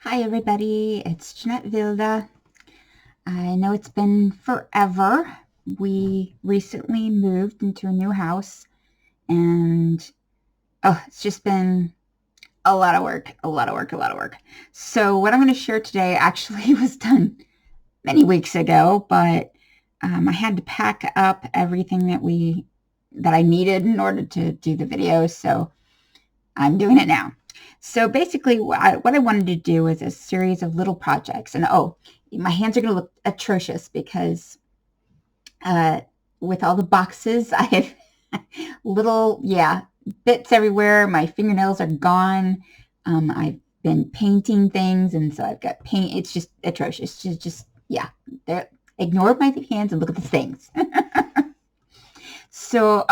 Hi everybody, it's Jeanette Vilda. I know it's been forever. We recently moved into a new house and it's just been a lot of work, a lot of work, a lot of work. So what I'm going to share today actually was done many weeks ago, but I had to pack up everything that I needed in order to do the video, so I'm doing it now. So basically what I wanted to do was a series of little projects. And my hands are going to look atrocious because with all the boxes, I have little, bits everywhere. My fingernails are gone. I've been painting things, and so I've got paint. It's just atrocious. Yeah. Ignore my hands and look at the things. So,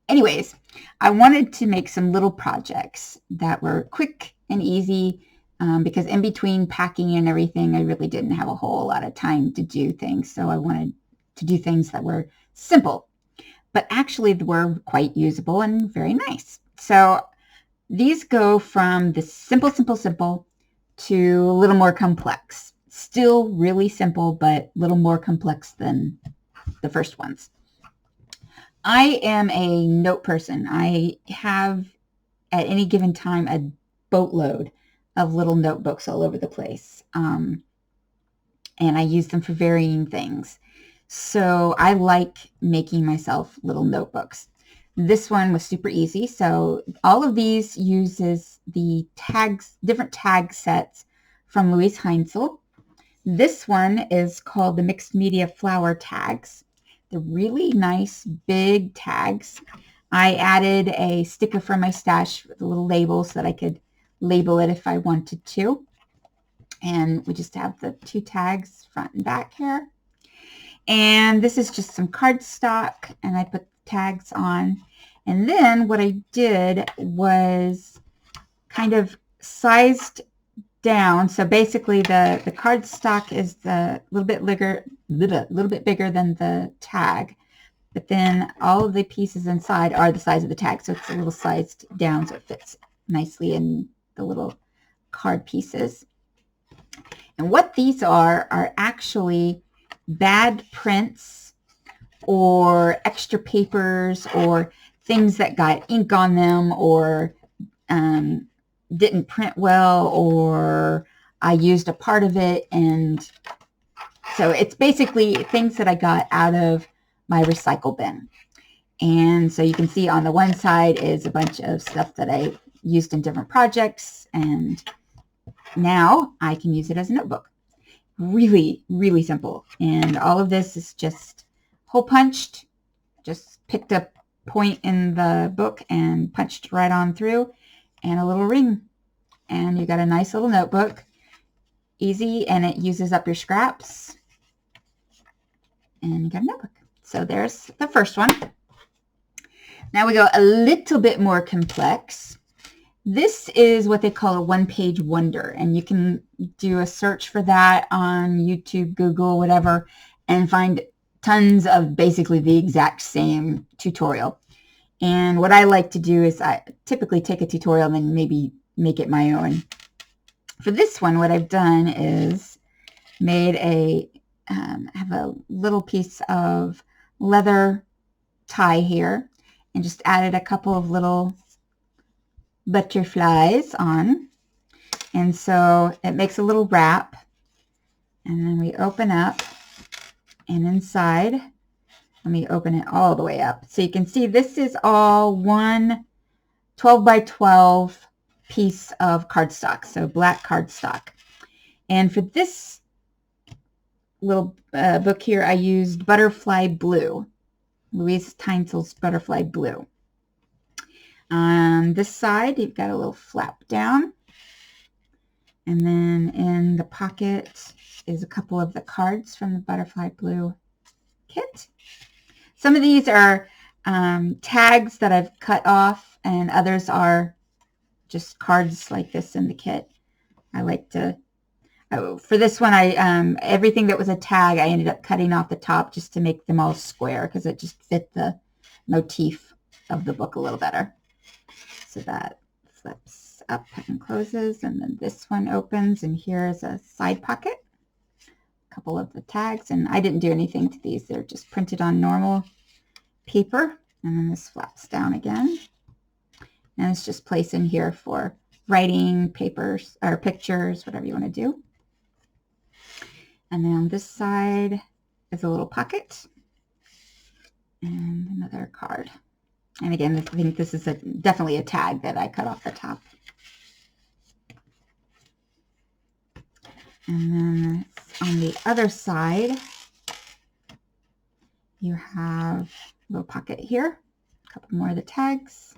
anyways, I wanted to make some little projects that were quick and easy because in between packing and everything, I really didn't have a whole lot of time to do things. So I wanted to do things that were simple, but actually were quite usable and very nice. So these go from the simple to a little more complex. Still really simple, but a little more complex than the first ones. I am a note person. I have at any given time a boatload of little notebooks all over the place. And I use them for varying things. So I like making myself little notebooks. This one was super easy. So all of these uses the tags, different tag sets from Luise Heinzl. This one is called the Mixed Media Flower Tags. They're really nice, big tags. I added a sticker from my stash with a little label so that I could label it if I wanted to. And we just have the two tags front and back here. And this is just some cardstock, and I put the tags on. And then what I did was kind of sized down. So basically the cardstock is a little bit bigger than the tag, but then all of the pieces inside are the size of the tag. So it's a little sized down so it fits nicely in the little card pieces. And what these are actually bad prints or extra papers or things that got ink on them or didn't print well, or I used a part of it. And so it's basically things that I got out of my recycle bin. And so you can see on the one side is a bunch of stuff that I used in different projects, and now I can use it as a notebook. Really, really simple. And all of this is just hole punched, just picked a point in the book and punched right on through, and a little ring. And you got a nice little notebook. Easy, and it uses up your scraps. And you got a notebook. So there's the first one. Now we go a little bit more complex. This is what they call a one-page wonder, and you can do a search for that on YouTube, Google, whatever, and find tons of basically the exact same tutorial. And what I like to do is I typically take a tutorial and then maybe make it my own. For this one, what I've done is made have a little piece of leather tie here and just added a couple of little butterflies on. And so it makes a little wrap, and then we open up, and inside, let me open it all the way up. So you can see this is all one 12 by 12 piece of cardstock, so black cardstock. And for this little book here, I used butterfly blue, Luise Heinzl's butterfly blue. On this side, you've got a little flap down, and then in the pocket is a couple of the cards from the butterfly blue kit. Some of these are tags that I've cut off, and others are just cards like this in the kit. I like to, for this one, everything that was a tag, I ended up cutting off the top just to make them all square because it just fit the motif of the book a little better. So that flips up and closes, and then this one opens, and here's a side pocket. A couple of the tags, and I didn't do anything to these. They're just printed on normal paper, and then this flaps down again. And it's just placed in here for writing, papers, or pictures, whatever you want to do. And then on this side is a little pocket and another card. And again, I think this is definitely a tag that I cut off the top. And then on the other side, you have a little pocket here, a couple more of the tags,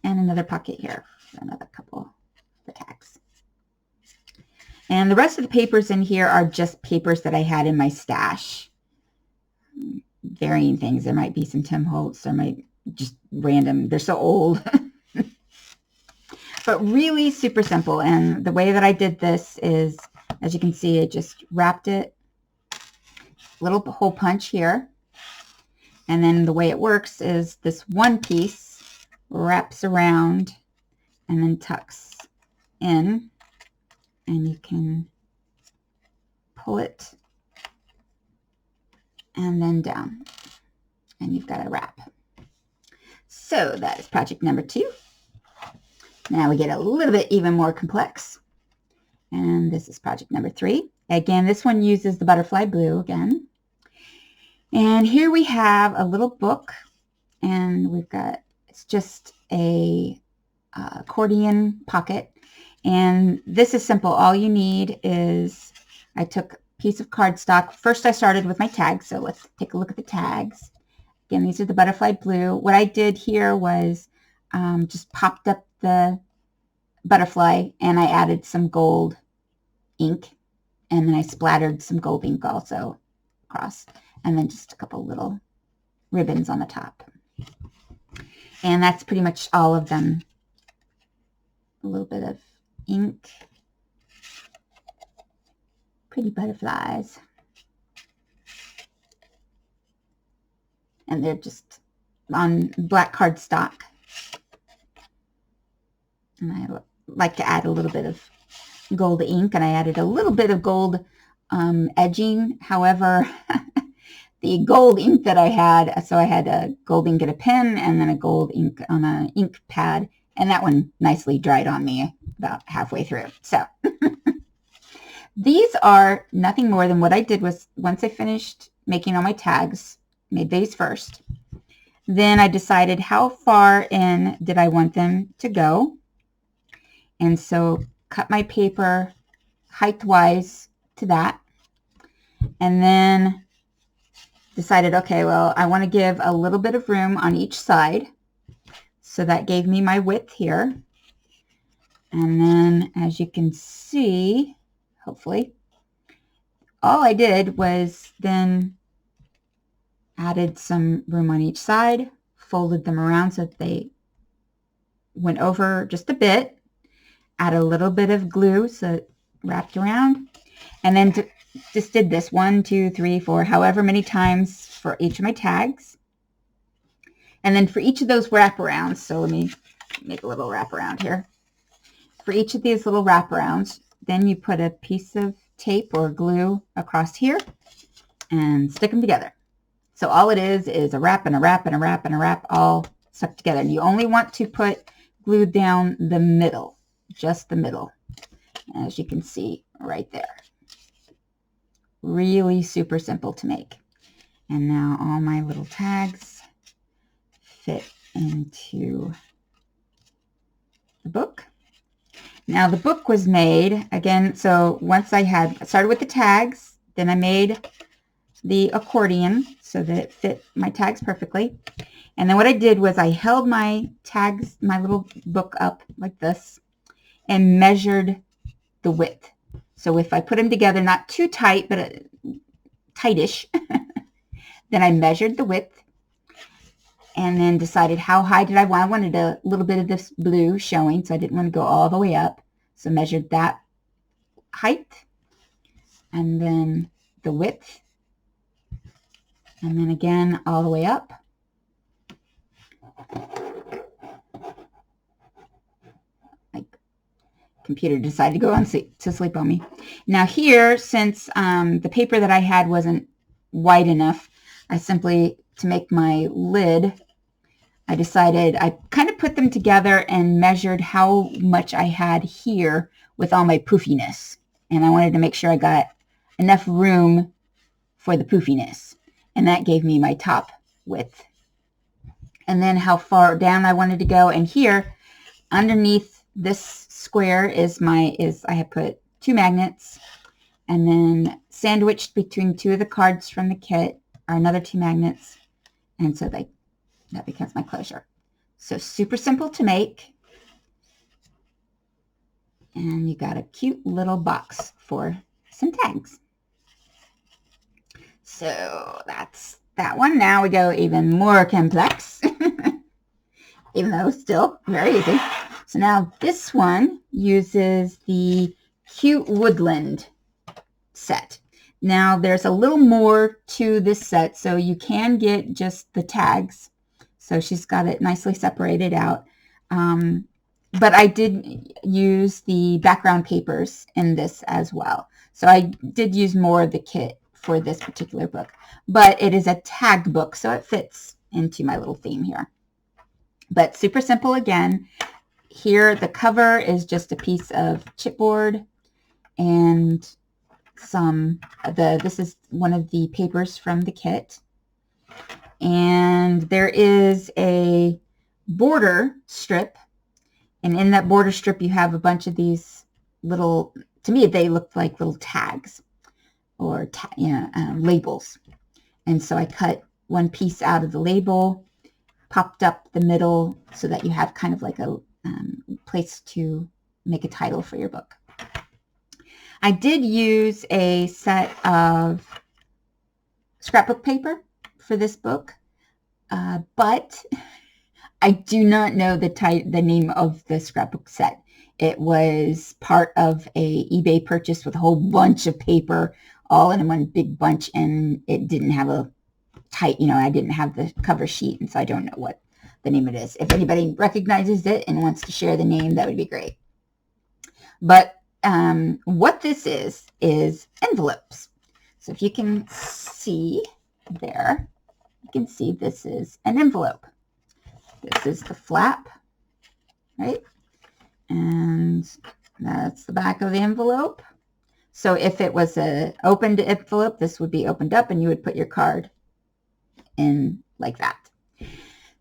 and another pocket here for another couple of the tags. And the rest of the papers in here are just papers that I had in my stash. Varying things. There might be some Tim Holtz, there might just random, they're so old. But really super simple. And the way that I did this is, as you can see, I just wrapped it, little hole punch here. And then the way it works is this one piece wraps around and then tucks in, and you can pull it and then down, and you've got a wrap. So that is project number 2. Now we get a little bit even more complex, and this is project number 3. Again, this one uses the butterfly blue again. And here we have a little book, and we've got, it's just a accordion pocket. And this is simple. All you need is, I took a piece of cardstock. First I started with my tags, so let's take a look at the tags. Again, these are the butterfly blue. What I did here was just popped up the butterfly, and I added some gold ink, and then I splattered some gold ink also across, and then just a couple little ribbons on the top. And that's pretty much all of them. A little bit of ink. Pretty butterflies. And they're just on black cardstock. And I like to add a little bit of gold ink, and I added a little bit of gold edging. However, the gold ink that I had, so I had a gold ink at a pen and then a gold ink on an ink pad, and that one nicely dried on me about halfway through. So these are nothing more than what I did was, once I finished making all my tags, made these first, then I decided how far in did I want them to go. And so cut my paper height-wise to that, and then decided, okay, well, I want to give a little bit of room on each side. So that gave me my width here. And then, as you can see, hopefully, all I did was then added some room on each side, folded them around so that they went over just a bit, add a little bit of glue so it wrapped around, and then just did this 1, 2, 3, 4, however many times for each of my tags. And then for each of those wraparounds, so let me make a little wraparound here. For each of these little wraparounds, then you put a piece of tape or glue across here and stick them together. So all it is a wrap and a wrap and a wrap and a wrap all stuck together. And you only want to put glue down the middle, just the middle, as you can see right there. Really super simple to make. And now all my little tags fit into the book. Now the book was made, again, so once I started with the tags, then I made the accordion so that it fit my tags perfectly. And then what I did was I held my tags, my little book up like this, and measured the width. So if I put them together, not too tight, but tightish, then I measured the width and then decided how high did I want. I wanted a little bit of this blue showing, so I didn't want to go all the way up. So measured that height and then the width, and then again all the way up. computer decided to go on to sleep on me. Now here, since the paper that I had wasn't wide enough, I simply, to make my lid, I decided I kind of put them together and measured how much I had here with all my poofiness. And I wanted to make sure I got enough room for the poofiness. And that gave me my top width. And then how far down I wanted to go. And here, underneath this square I have put 2 magnets, and then sandwiched between 2 of the cards from the kit are another 2 magnets, and so that becomes my closure. So super simple to make, and you got a cute little box for some tags. So that's that one. Now we go even more complex, even though still very easy. So now this one uses the cute Woodland set. Now there's a little more to this set, so you can get just the tags. So she's got it nicely separated out. But I did use the background papers in this as well. So I did use more of the kit for this particular book. But it is a tag book, so it fits into my little theme here. But super simple again. Here the cover is just a piece of chipboard and this is one of the papers from the kit. And there is a border strip, and in that border strip you have a bunch of these little, to me they look like little tags or labels. And so I cut one piece out of the label, popped up the middle so that you have kind of like a place to make a title for your book. I did use a set of scrapbook paper for this book, but I do not know the name of the scrapbook set. It was part of a eBay purchase with a whole bunch of paper all in one big bunch, and it didn't have a I didn't have the cover sheet, and so I don't know what the name it is. If anybody recognizes it and wants to share the name, that would be great. But what this is envelopes. So if you can see there, you can see this is an envelope. This is the flap, right? And that's the back of the envelope. So if it was an opened envelope, this would be opened up and you would put your card in like that.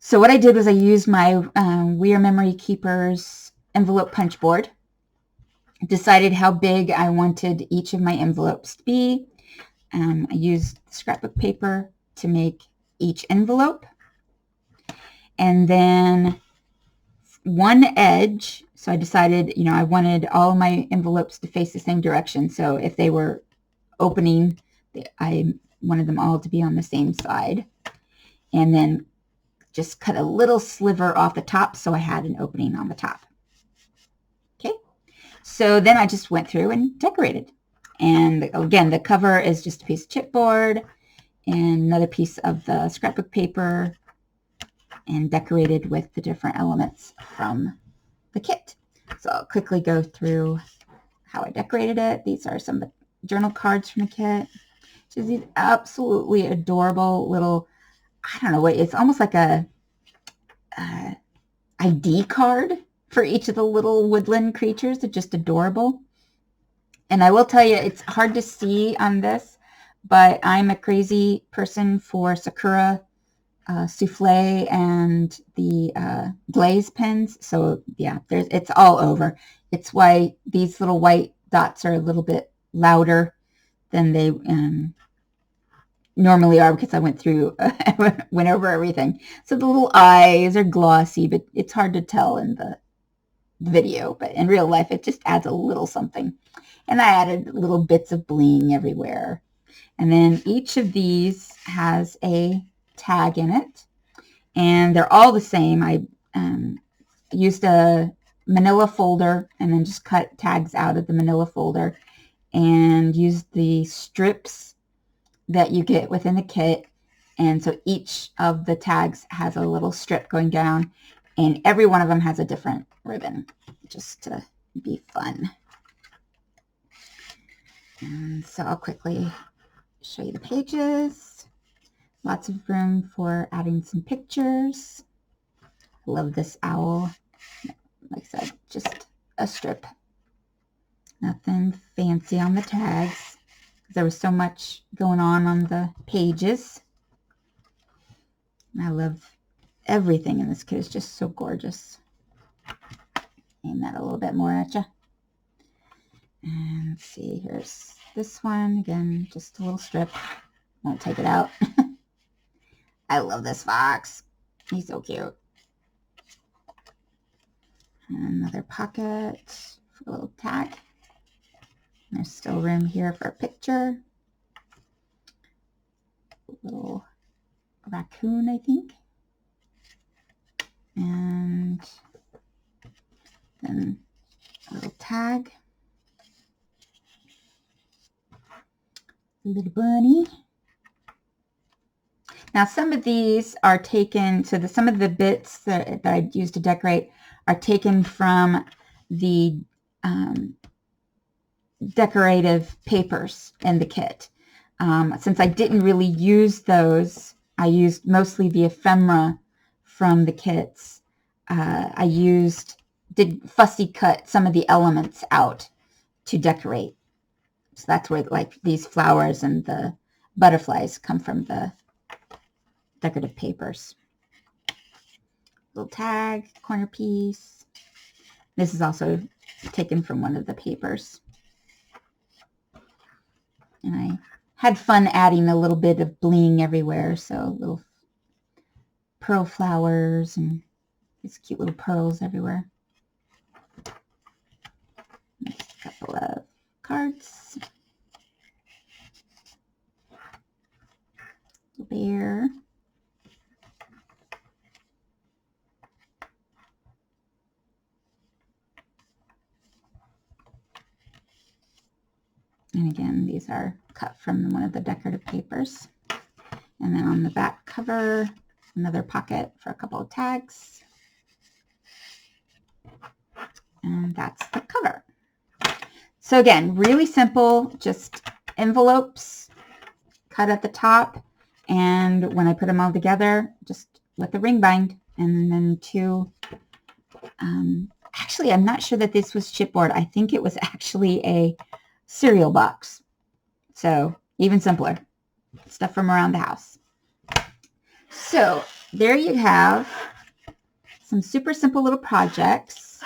So what I did was I used my We Are Memory Keepers envelope punch board, decided how big I wanted each of my envelopes to be. I used scrapbook paper to make each envelope. And then one edge, so I decided, I wanted all of my envelopes to face the same direction. So if they were opening, I wanted them all to be on the same side. And then just cut a little sliver off the top so I had an opening on the top. Okay, so then I just went through and decorated. And again, the cover is just a piece of chipboard and another piece of the scrapbook paper, and decorated with the different elements from the kit. So I'll quickly go through how I decorated it. These are some of the journal cards from the kit. Just these absolutely adorable little, I don't know what, it's almost like a ID card for each of the little woodland creatures. They're just adorable. And I will tell you, it's hard to see on this, but I'm a crazy person for Sakura souffle and the glaze pens. So yeah, it's all over. It's why these little white dots are a little bit louder than they normally are, because I went over everything. So the little eyes are glossy, but it's hard to tell in the video, but in real life it just adds a little something. And I added little bits of bling everywhere. And then each of these has a tag in it, and they're all the same. I used a manila folder and then just cut tags out of the manila folder and used the strips that you get within the kit. And so each of the tags has a little strip going down, and every one of them has a different ribbon, just to be fun. And so I'll quickly show you the pages. Lots of room for adding some pictures. I love this owl. Like I said, just a strip. Nothing fancy on the tags. There was so much going on the pages. And I love everything in this kit. Is just so gorgeous. Aim that a little bit more at you. And let's see, here's this one. Again, just a little strip. Won't take it out. I love this fox. He's so cute. And another pocket for a little tag. There's still room here for a picture. A little raccoon, I think. And then a little tag. A little bunny. Now some of these are taken, so some of the bits that I used to decorate are taken from the decorative papers in the kit. Since I didn't really use those, I used mostly the ephemera from the kits. Did fussy cut some of the elements out to decorate. So that's where like these flowers and the butterflies come from the decorative papers. Little tag, corner piece. This is also taken from one of the papers. And I had fun adding a little bit of bling everywhere. So little pearl flowers and these cute little pearls everywhere. Next, a couple of cards. Bear. And again, these are cut from one of the decorative papers. And then on the back cover, another pocket for a couple of tags. And that's the cover. So again, really simple, just envelopes cut at the top. And when I put them all together, just with the ring bind. And then two, actually, I'm not sure that this was chipboard. I think it was actually a cereal box. So even simpler. Stuff from around the house. So there you have some super simple little projects,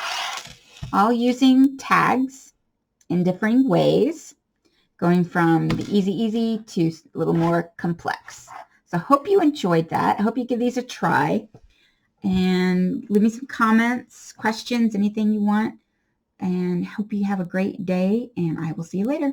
all using tags in differing ways, going from the easy to a little more complex. So I hope you enjoyed that. I hope you give these a try. And leave me some comments, questions, anything you want. And hope you have a great day. And I will see you later.